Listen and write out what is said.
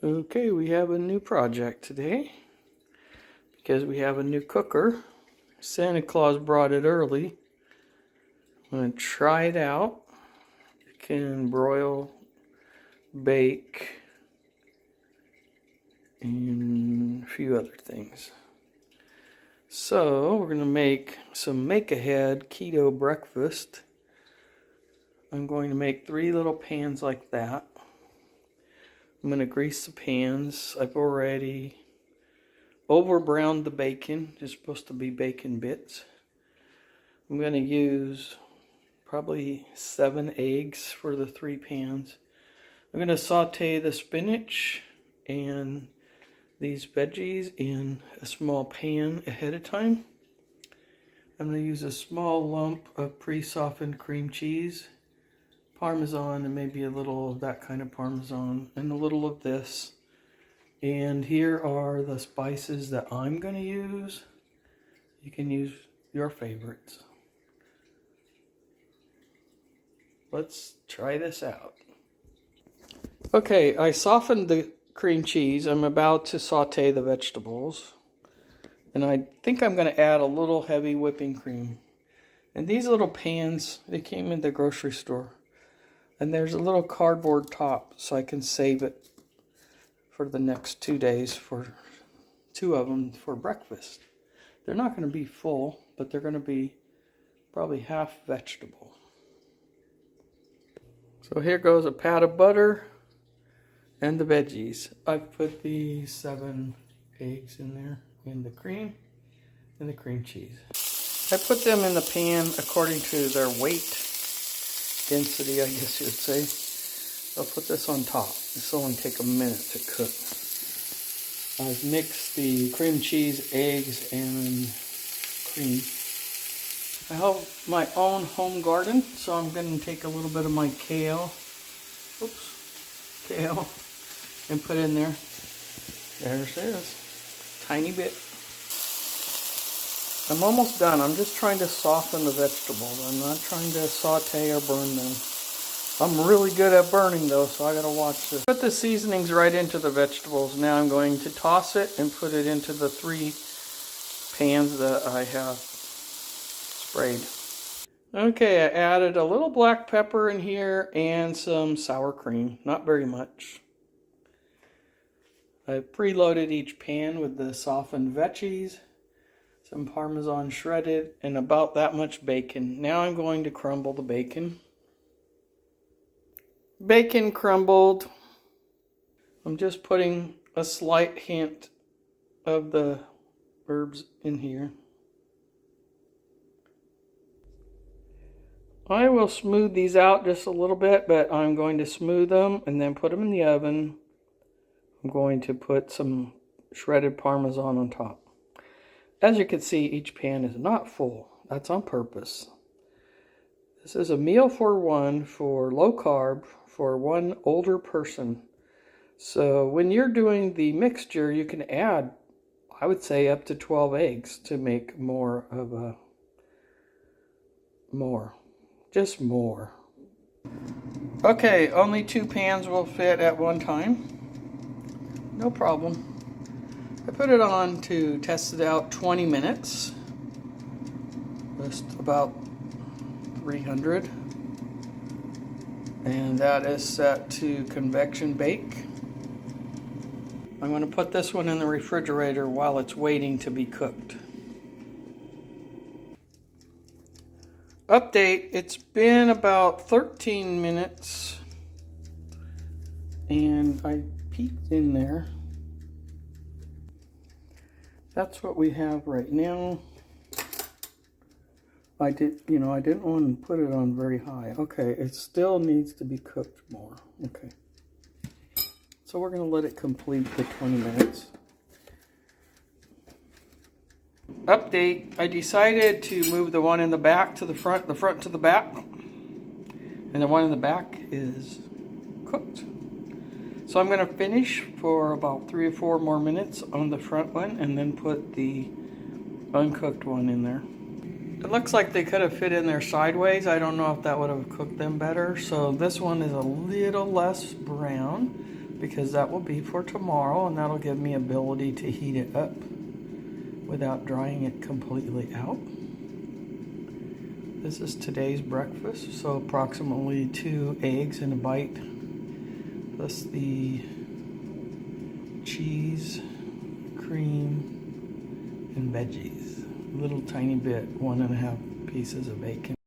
Okay, we have a new project today because we have a new cooker. Santa Claus brought it early. I'm going to try it out. It can broil, bake, and a few other things. So we're going to make some make-ahead keto breakfast. I'm going to make 3 little pans like that. I'm going to grease the pans. I've already over browned the bacon. It's supposed to be bacon bits. I'm going to use probably 7 eggs for the 3 pans. I'm going to saute the spinach and these veggies in a small pan ahead of time. I'm going to use a small lump of pre-softened cream cheese, Parmesan, and maybe a little of that kind of Parmesan, and a little of this. And here are the spices that I'm going to use. You can use your favorites. Let's try this out. Okay, I softened the cream cheese. I'm about to saute the vegetables. And I think I'm going to add a little heavy whipping cream. And these little pans, they came in the grocery store. And there's a little cardboard top so I can save it for the next 2 days, for 2 of them for breakfast. They're not going to be full, but they're going to be probably half vegetable. So here goes a pat of butter and the veggies. I've put the 7 eggs in there, and the cream and the cream cheese. I put them in the pan according to their weight density, I guess you would say. I'll put this on top. This will only take a minute to cook. I've mixed the cream cheese, eggs, and cream. I have my own home garden, so I'm going to take a little bit of my kale, and put in there. There it is. Tiny bit. I'm almost done. I'm just trying to soften the vegetables. I'm not trying to saute or burn them. I'm really good at burning though, so I gotta watch this. Put the seasonings right into the vegetables. Now I'm going to toss it and put it into the 3 pans that I have sprayed. Okay, I added a little black pepper in here and some sour cream. Not very much. I preloaded each pan with the softened veggies, some Parmesan shredded, and about that much bacon. Now I'm going to crumble the bacon. Bacon crumbled. I'm just putting a slight hint of the herbs in here. I will smooth these out just a little bit, but I'm going to smooth them and then put them in the oven. I'm going to put some shredded Parmesan on top. As you can see, each pan is not full. That's on purpose. This is a meal for one, for low carb, for one older person. So when you're doing the mixture, you can add, I would say, up to 12 eggs to make more of a, just more. Okay, only 2 pans will fit at one time. No problem. I put it on to test it out 20 minutes. Just about 300. And that is set to convection bake. I'm going to put this one in the refrigerator while it's waiting to be cooked. Update, it's been about 13 minutes. And I peeked in there. That's what we have right now. I didn't want to put it on very high. Okay, it still needs to be cooked more. Okay. So we're going to let it complete the 20 minutes. Update, I decided to move the one in the back to the front to the back. And the one in the back is cooked. So I'm going to finish for about 3 or 4 more minutes on the front one and then put the uncooked one in there. It looks like they could have fit in there sideways. I don't know if that would have cooked them better. So this one is a little less brown. because that will be for tomorrow, and that'll give me ability to heat it up without drying it completely out. This is today's breakfast, so approximately 2 eggs and a bite, plus the cheese, cream, and veggies. A little tiny bit, 1.5 pieces of bacon.